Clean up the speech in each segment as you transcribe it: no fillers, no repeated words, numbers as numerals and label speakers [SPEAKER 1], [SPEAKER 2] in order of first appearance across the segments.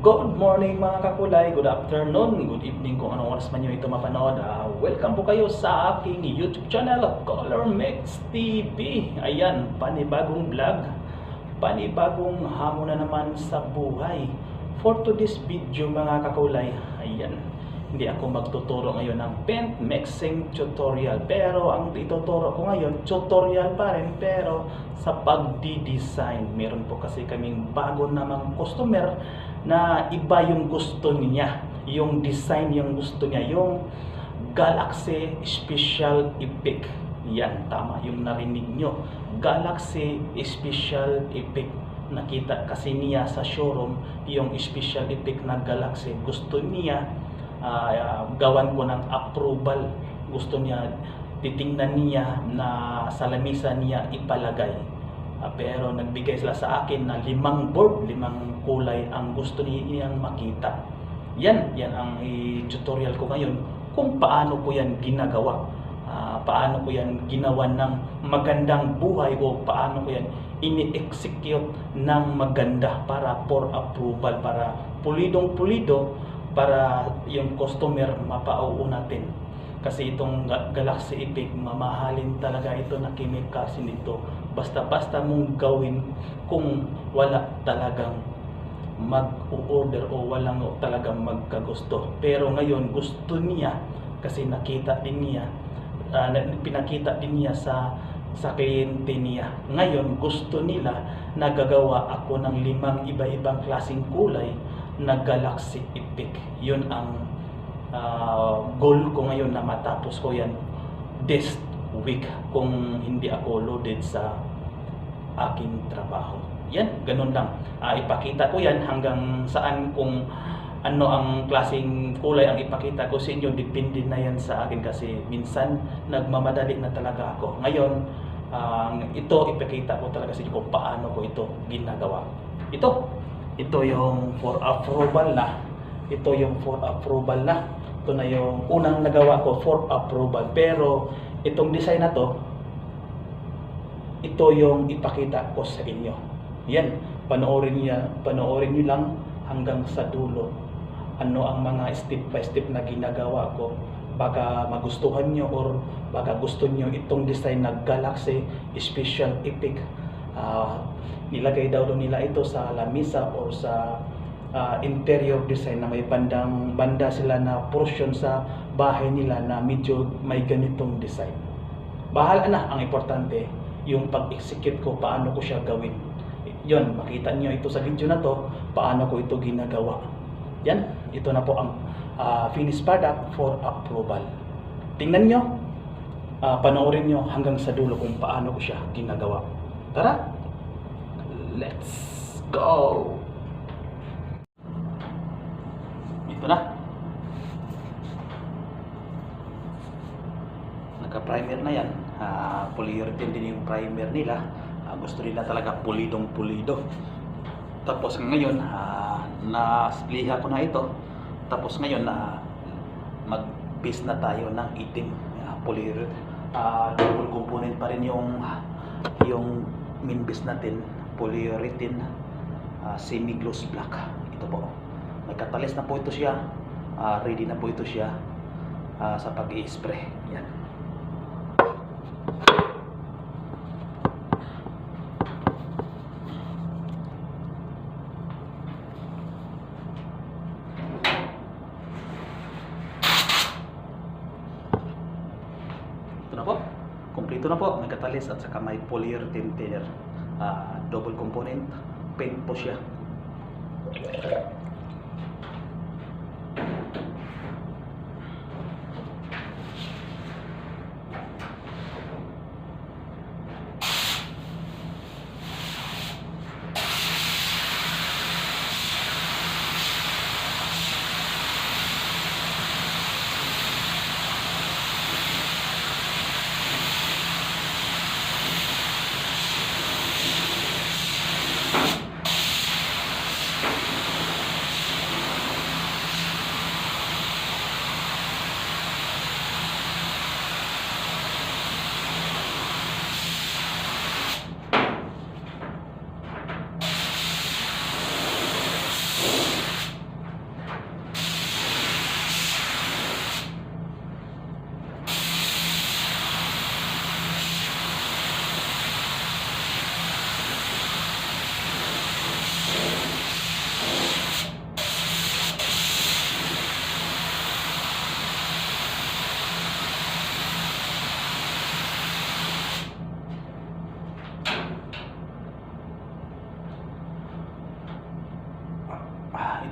[SPEAKER 1] Good morning mga kakulay, good afternoon, good evening kung anong oras man nyo ito mapanood. Welcome po kayo sa aking YouTube channel, Color Mix TV. Ayan, panibagong vlog, panibagong hamon na naman sa buhay. For today's video mga kakulay, ayan, hindi ako magtuturo ngayon ng paint mixing tutorial. Pero ang ituturo ko ngayon, tutorial pa rin pero sa pagdi-design. Meron po kasi kaming bago namang customer na iba yung gusto niya, yung design yung gusto niya, yung Galaxy Special Effect. Yan, tama yung narinig nyo, Galaxy Special Effect. Nakita kasi niya sa showroom yung special effect na Galaxy. Gusto niya gawan ko ng approval. Gusto niya, titingnan niya na sa lamisa niya ipalagay. Pero nagbigay sila sa akin na 5 board, 5 kulay ang gusto niyang makita. Yan ang tutorial ko ngayon kung paano ko yan ginagawa. Paano ko yan ginawa ng magandang buhay o paano ko yan ini-execute ng maganda para for approval, para pulidong-pulido, para yung customer mapauo natin. Kasi itong Galaxy Effect, mamahalin talaga ito na chemicals nito. Basta-basta mong gawin kung wala talagang mag-order o walang talagang magkagusto. Pero ngayon gusto niya kasi nakita din niya, pinakita din niya sa kliyente niya. Ngayon gusto nila na gagawa ako ng 5 iba-ibang klaseng kulay na Galaxy Effect. Yun ang goal ko ngayon na matapos ko yan this week kung hindi ako loaded sa aking trabaho. Yan, ganun lang. Ipakita ko yan hanggang saan, kung ano ang klaseng kulay ang ipakita ko sa inyo, depende na yan sa akin kasi minsan nagmamadali na talaga ako. Ngayon, ito ipakita ko talaga sa inyo kung paano ko ito ginagawa. Ito yung for approval na. Ito yung for approval na. Ito na yung unang nagawa ko for approval. Pero itong design na to, ito yung ipakita ko sa inyo. Yan, panoorin niyo lang hanggang sa dulo. Ano ang mga step by step na ginagawa ko. Baka magustuhan nyo or baka gusto nyo itong design na Galaxy Special Effect. Nilagay daw nila ito sa lamisa or sa interior design na may banda sila na portion sa bahay nila na medyo may ganitong design. Bahala na, ang importante yung pag-execute ko, paano ko siya gawin. Yon, makita nyo ito sa video na to, paano ko ito ginagawa. Yan, ito na po ang finished product for approval. Tingnan nyo, panoorin nyo hanggang sa dulo kung paano ko siya ginagawa. Tara, let's go! Ito na. Nagka-primer na yan. Polyurethane din yung primer nila. Gusto nila talaga pulidong-pulido. Tapos ngayon, naspliha ko na ito. Tapos ngayon, mag-base na tayo ng itim. Polyurethane. Double component pa rin yung main base natin. Polyurethane semi-gloss black. Ito po. May catalyst na po ito siya. Ready na po ito siya sa pag-i-spray. Yan. Ito na po. Kompleto na po. May catalyst at saka may polyurethane thinner. Double component. Paint po siya.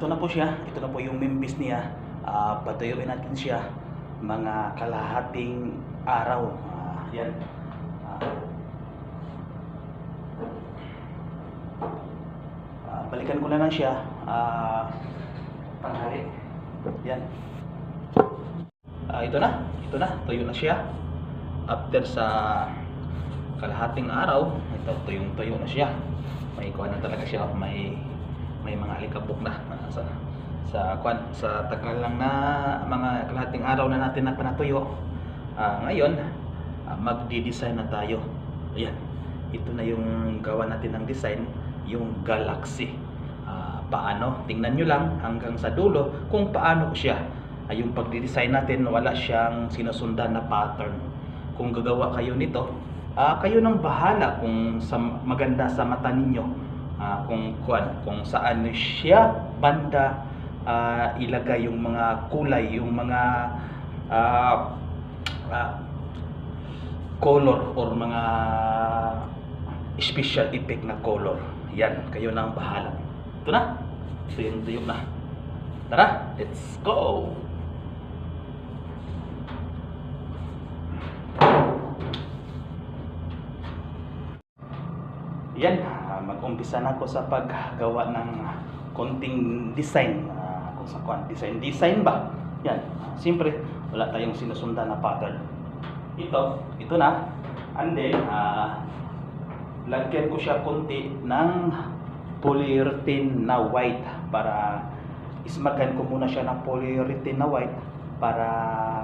[SPEAKER 1] ito na po siya. Ito na po yung membis niya. Patuyuin natin siya mga kalahating araw. Yan. Balikan ko na lang siya. Tanghali. Yan. Ito na. Tuyo na siya. After sa kalahating araw, ito tuyo na siya. May kuha na talaga siya. May mga alikabok na sa tagal lang na mga kalahating araw na natin na panatuyo. Ngayon, magdi-design na tayo. Ayan. Ito na yung gawa natin ng design, yung Galaxy. Paano? Tingnan nyo lang hanggang sa dulo kung paano siya. Yung pagdi-design natin, wala siyang sinusundan na pattern. Kung gagawa kayo nito, kayo nang bahala kung maganda sa mata ninyo. Kung saan siya banda ilagay yung mga kulay, yung mga color or mga special effect na color. Yan, kayo nang bahala. Ito na. Ito yung tuyo na. Tara, let's go! Yan, mag-umpisa na ako sa paggawa ng konting design. Kung sa design ba? Yan, siyempre, wala tayong sinusundan na pattern. Ito na. And then, lagyan ko siya konti ng polyurethane na white para ismagan ko muna siya ng polyurethane na white para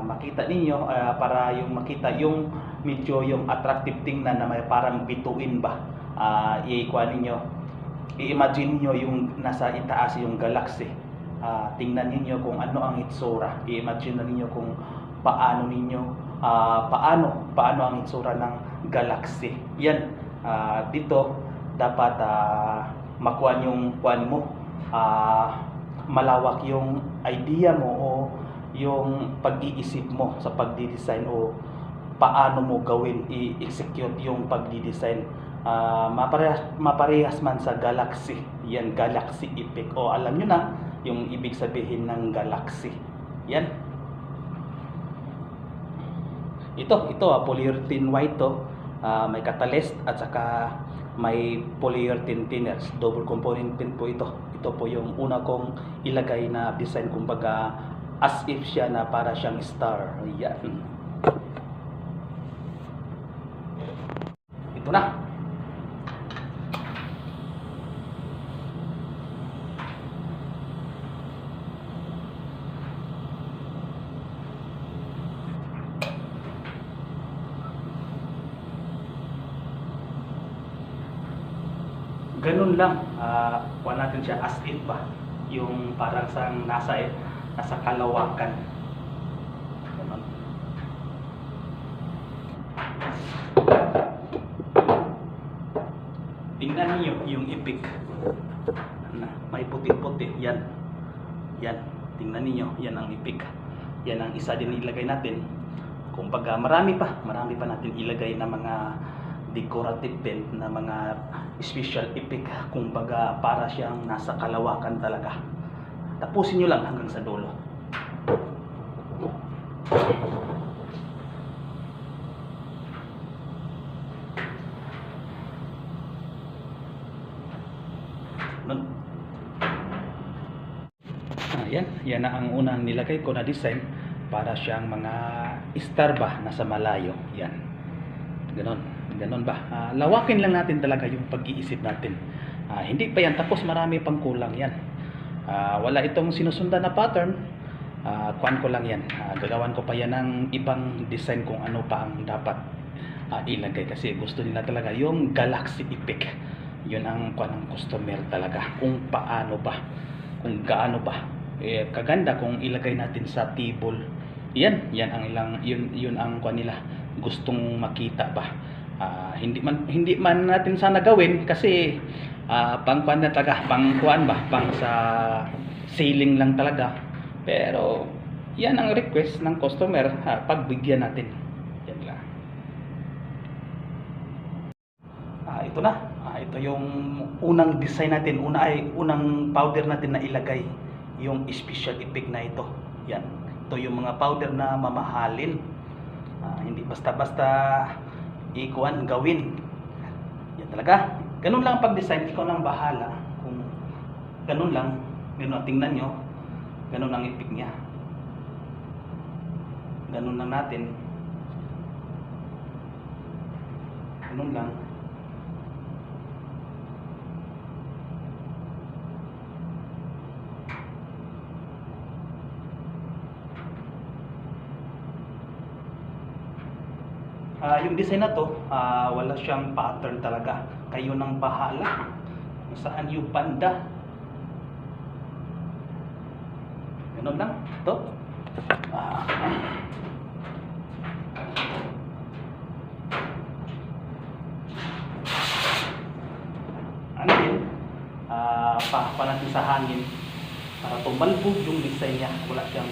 [SPEAKER 1] makita ninyo, para yung makita yung medyo yung attractive tingnan na may parang bituin ba. I-kuha ninyo, i-imagine niyo yung nasa itaas yung galaxy. Tingnan niyo kung ano ang itsura. I-imagine na ninyo kung paano ang itsura ng galaxy. Yan, dito dapat makuha yung kuan mo, malawak yung idea mo o yung pag-iisip mo sa pagdi-design o paano mo gawin i-execute yung pagdi-design. Maparehas man sa galaxy. Yan, galaxy effect. O alam nyo na yung ibig sabihin ng galaxy. Yan. Ito polyurethane white to. May catalyst at saka may polyurethane thinners. Double component pin po ito. Ito po yung una kong ilagay na design, kumbaga as if siya na para siyang star. Yan. Ito na. Ganun lang, kuha natin siya as if ba, yung parang nasa kalawakan. Ganun. Tingnan niyo yung epic. May puti-puti, yan. Tingnan niyo, yan ang epic. Yan ang isa din ilagay natin. Kumbaga marami pa natin ilagay na mga decorative paint na mga special effect, kumbaga para siyang nasa kalawakan talaga. Tapusin nyo lang hanggang sa dulo. Yan na ang unang nilagay ko na design para siyang mga star ba nasa malayo. Yan. Ganon ba? Lawakin lang natin talaga yung pag-iisip natin. Hindi pa yan tapos, marami pang kulang yan. Wala itong sinusundan na pattern. Kuan ko lang yan. Gagawan ko pa yan ng ibang design kung ano pa ang dapat ilagay. Kasi gusto nila talaga yung galaxy effect. Yun ang kuan ng customer talaga. Kung paano ba, kung gaano ba. Kaganda kung ilagay natin sa table. Yan yun ang kuan nila gustong makita ba. Hindi man natin sana gawin kasi pang kuan na talaga, pang kuan ba, pang sa ceiling lang talaga. Pero yan ang request ng customer, pagbigyan natin. Yan lang. Ito na. Ito yung unang design natin, unang powder natin na ilagay. yung special effect na ito. Yan. Ito yung mga powder na mamahalin. Hindi basta-basta gawin. Yan talaga. Ganun lang pag-design, ikaw nang bahala. Kung ganun lang, tingnan nyo, ganun ang effect niya. Ganun lang natin. Ganun lang. Yung design na to, wala siyang pattern talaga. Kayo nang bahala kung saan yung banda. Ganun lang. Ito. Ano yun? Pa natin sa hangin para tumalbog yung design niya. Wala siyang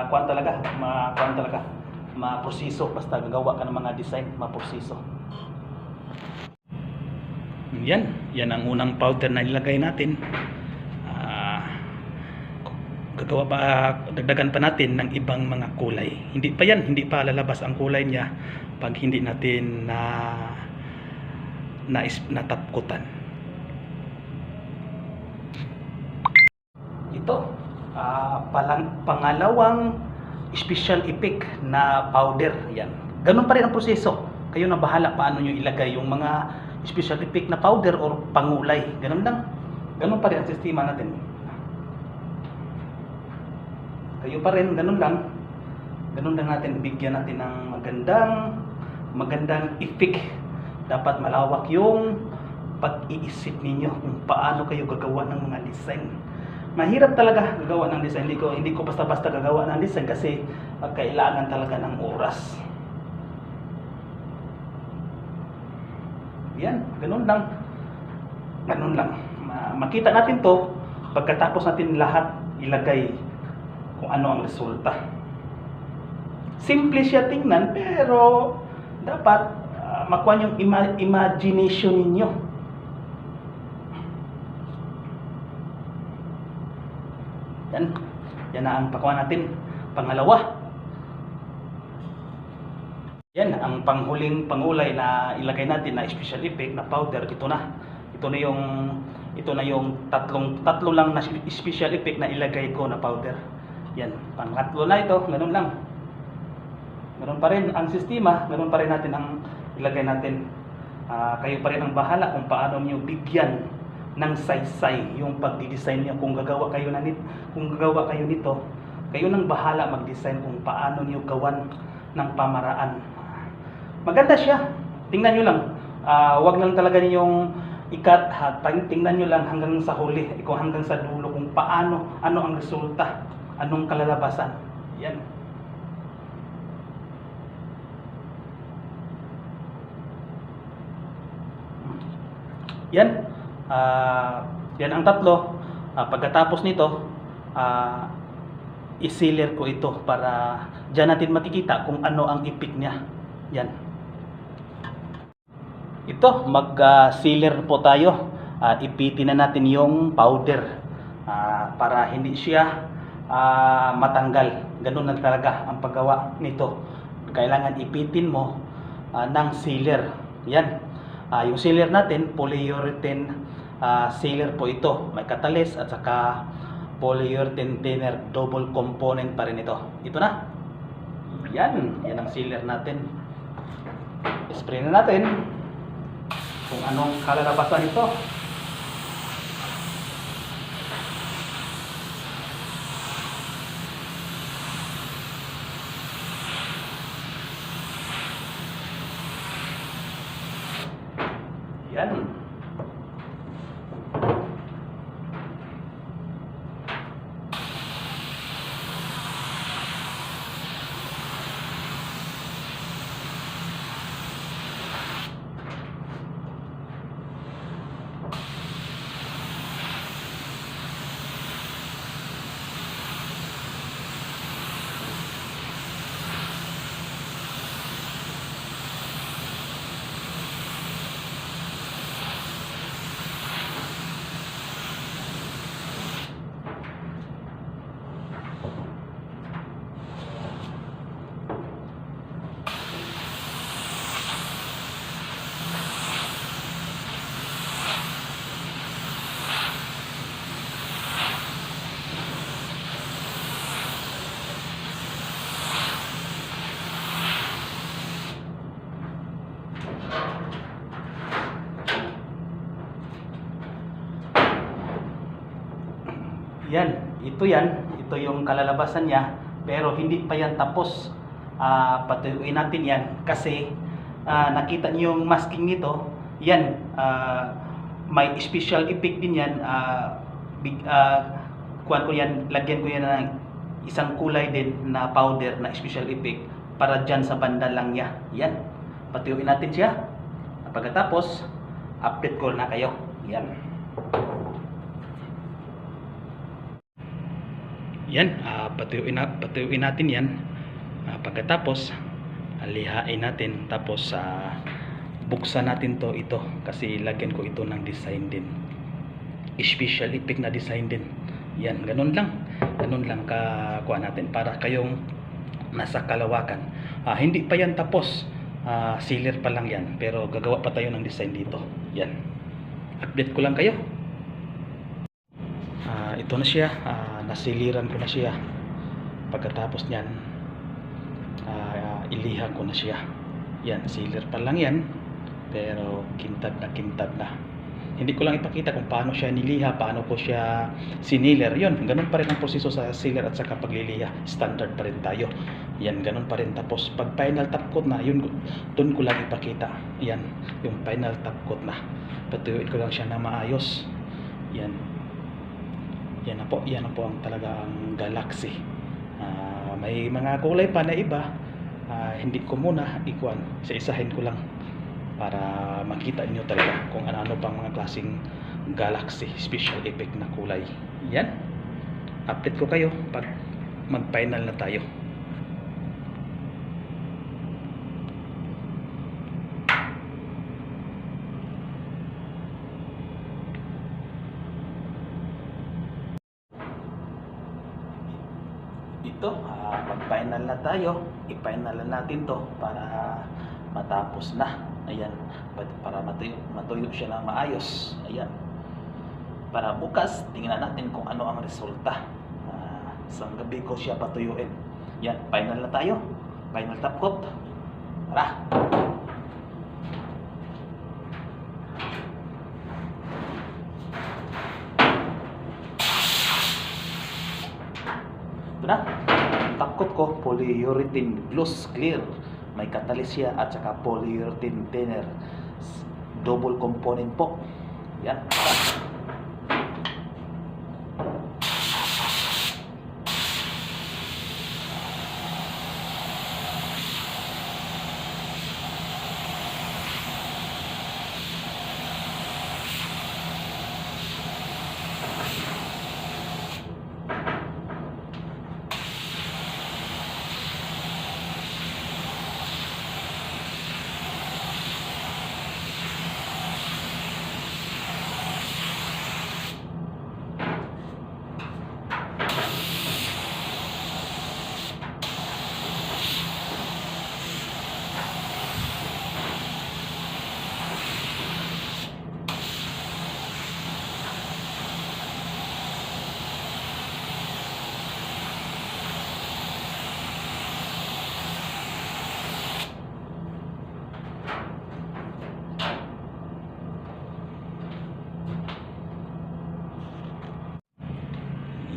[SPEAKER 1] kuan talaga maproseso, basta gagawa ka ng mga design, maproseso. Yan ang unang powder na nilagay natin. Gagawa pa, dagdagan pa natin ng ibang mga kulay. Hindi pa lalabas ang kulay niya pag hindi natin natapkutan. Ito, pangalawang special effect na powder. Yan. Ganun pa rin ang proseso. Kayo na bahala paano nyo ilagay yung mga special effect na powder or pangulay. Ganun lang. Ganun pa rin ang sistema natin. Kayo pa rin, ganun lang. Ganun lang natin, bigyan natin ng magandang effect. Dapat malawak yung pag-iisip ninyo kung paano kayo gagawa ng mga design. Mahirap talaga gagawa ng design. Hindi ko basta-basta gagawa ng design kasi kailangan talaga ng oras. Yan, ganun lang. Ganun lang. Makita natin to pagkatapos natin lahat ilagay kung ano ang resulta. Simple siya tingnan pero dapat makuha yung imagination ninyo. Yan na ang pakuha natin. Pangalawa. Yan ang panghuling pangulay na ilagay natin na special effect na powder. Ito na yung tatlo lang na special effect na ilagay ko na powder. Yan, pangatlo na ito. Ganun lang. Ganun pa rin ang sistema, ganun pa rin natin ang ilagay natin. Kayo pa rin ang bahala kung paano niyo bigyan ng saysay yung pagdi-design niyo. Kung gagawa kayo nito, kayo nang bahala mag-design kung paano niyo gawan ng pamaraan. Maganda siya. Tingnan niyo lang. Wag lang talaga ninyong ikat. Tingnan niyo lang hanggang sa huli, hanggang sa dulo kung paano, ano ang resulta, anong kalalabasan. Yan. Yan ang tatlo. Pagkatapos nito, i-sealer ko ito para dyan natin makikita kung ano ang ipik niya. Yan. Ito, mag-sealer po tayo. Ipitin na natin yung powder para hindi siya matanggal. Ganun na talaga ang paggawa nito. Kailangan ipitin mo ng sealer. Yan. Yung sealer natin, polyurethane sealer po ito. May catalyst at saka polyurethane thinner, double component pa rin ito. Ito na. Yan ang sealer natin. Spray na natin kung anong kalalabasan ito. Yan. Yan. Ito yung kalalabasan niya. Pero hindi pa yan tapos. Patuyuin natin yan. Kasi nakita niyo yung masking nito. Yan. May special effect din yan. Kuhan ko yan. Lagyan ko yan ng isang kulay din na powder na special effect. Para dyan sa banda lang niya. Yan. Patuyuin natin siya. Pagkatapos, update ko na kayo. Yan. Patuyuin natin yan. Pagkatapos, lihain natin. Tapos, buksan natin ito. Kasi lagyan ko ito ng design din. Special effect na design din. Yan, ganun lang kuha natin para kayong nasa kalawakan. Hindi pa yan tapos. Sealer pa lang yan, pero gagawa pa tayo ng design dito. Yan, update ko lang kayo. Ito na siya. Nasiliran ko na siya. Pagkatapos nyan, iliha ko na siya. Yan, sealer pa lang yan, pero kintad na. Hindi ko lang ipakita kung paano siya niliha, paano ko siya siniler. Yun, ganun pa rin ang proseso sa sealer at saka pagliliha. Standard pa rin tayo. Yan, ganun pa rin. Tapos pag final top coat na, yun, dun ko lang ipakita. Yan, yung final top coat na. Patuyuin ko lang siya na maayos. Yan. Yan na po ang talagang Galaxy. May mga kulay pa na iba. Hindi ko muna ikuan. Isa-isahin ko lang para makita niyo talaga kung ano pang mga klaseng Galaxy special effect na kulay. Yan, update ko kayo pag mag final na tayo. Ito, mag final na tayo. I-final na natin to para matapos na. Ayan, para matuyo siya ng maayos. Ayan, para bukas tingnan natin kung ano ang resulta. Isang gabi ko siya patuyuin. Yan, final na tayo. Final top coat. Tara. Ito na. Top coat ko, polyurethane gloss clear. May catalyst siya at saka polyurethane thinner. Double component po. Yan.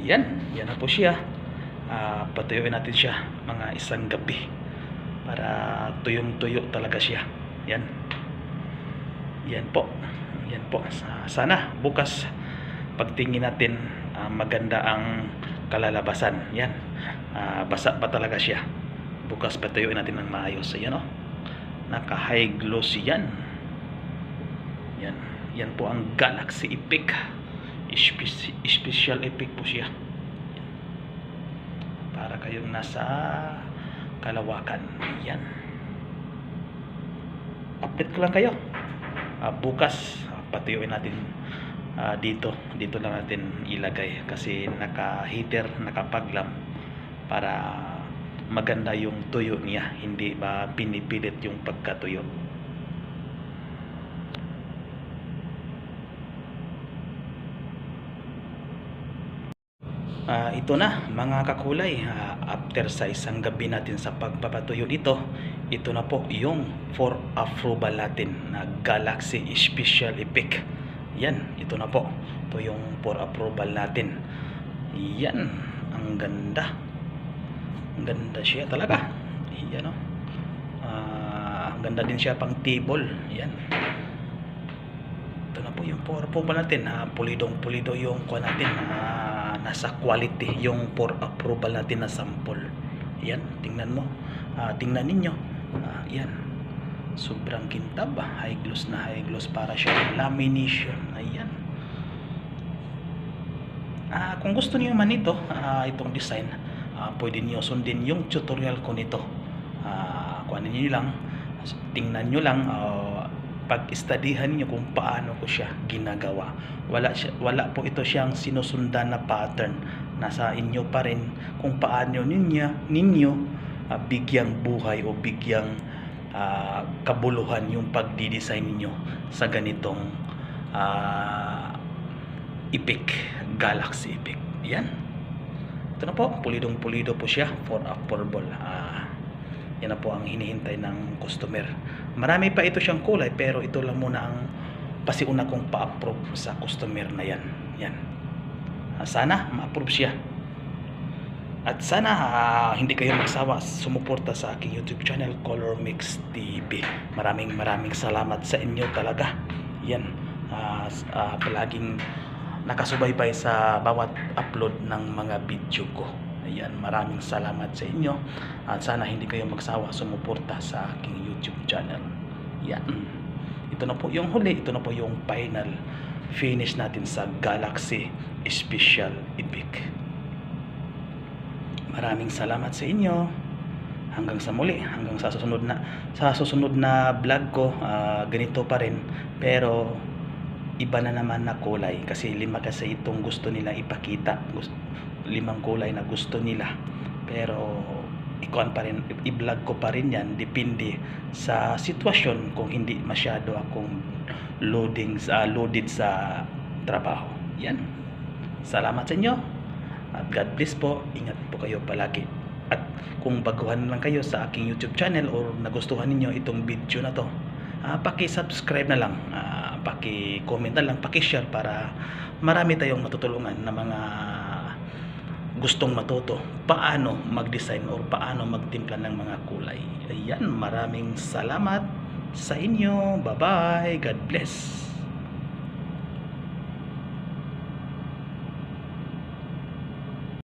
[SPEAKER 1] Yan na po siya. Patuyuin natin siya mga isang gabi para tuyong-tuyo talaga siya. Yan po. Sana bukas pagtingin natin maganda ang kalalabasan. Yan, basa pa talaga siya. Bukas patuyuin natin ng maayos. Ayan o, naka high gloss yan. Yan po ang Galaxy Epic. Special effect po siya para kayong nasa kalawakan. Yan, update ko lang kayo. Bukas patuyuin natin. Dito lang natin ilagay kasi naka heater, naka paglam para maganda yung tuyo niya, hindi ba pinipilit yung pagkatuyo. Ito na mga kakulay, after sa isang gabi natin sa pagpapatuyo dito, ito na po yung for approval natin na Galaxy Special Epic. Yan, ito na po. Ito yung for approval natin. Yan, ang ganda. Ang ganda siya talaga. Yan o. Ang ganda din siya pang table. Yan. Ito na po yung for approval natin. Pulidong pulido yung kuha natin. Nasa quality yung for approval natin na sample. Yan, tingnan mo. Tingnan ninyo. Yan. Sobrang kintab. High gloss na high gloss para siya lamination. Ayan. Kung gusto niyo man ito, itong design, pwede niyo sundin yung tutorial ko nito. Kuhanin niyo lang, tingnan niyo lang, pag-studyhan niyo kung paano ko siya ginagawa. Wala po ito siyang sinusundan na pattern. Nasa inyo pa rin kung paano ninyo bigyang buhay o bigyang kabuluhan yung pagdi-design niyo sa ganitong Epic Galaxy Epic. Yan. Ito na po, pulidong pulido po siya for affordable. Yan na po ang hinihintay ng customer. Marami pa ito siyang kulay, pero ito lang muna ang pasiuna kong pa-approve sa customer na yan. Yan. Sana ma-approve siya. At sana hindi kayo magsawa sumuporta sa aking YouTube channel, Color Mix TV. Maraming salamat sa inyo talaga. Yan. Palaging nakasubaybay sa bawat upload ng mga video ko. Ayan, maraming salamat sa inyo at sana hindi kayo magsawa sumuporta sa aking YouTube channel. Yan. Ito na po yung huli, ito na po yung final finish natin sa Galaxy Special Epic. Maraming salamat sa inyo. Hanggang sa muli, hanggang sa susunod na vlog ko, ganito pa rin pero iba na naman na kulay kasi 5 kasi itong gusto nila ipakita, 5 kulay na gusto nila, pero ikuan pa rin, i-vlog ko pa rin yan, depende sa sitwasyon kung hindi masyado akong loaded sa trabaho. Yan, salamat sa inyo at God bless po. Ingat po kayo palagi. At kung baguhan lang kayo sa aking YouTube channel or nagustuhan ninyo itong video na to, paki-subscribe na lang, paki-comment na lang, paki-share para marami tayong matutulungan na mga gustong matuto paano mag-design or paano magtimpla ng mga kulay. Ayan, maraming salamat sa inyo. Bye-bye. God bless.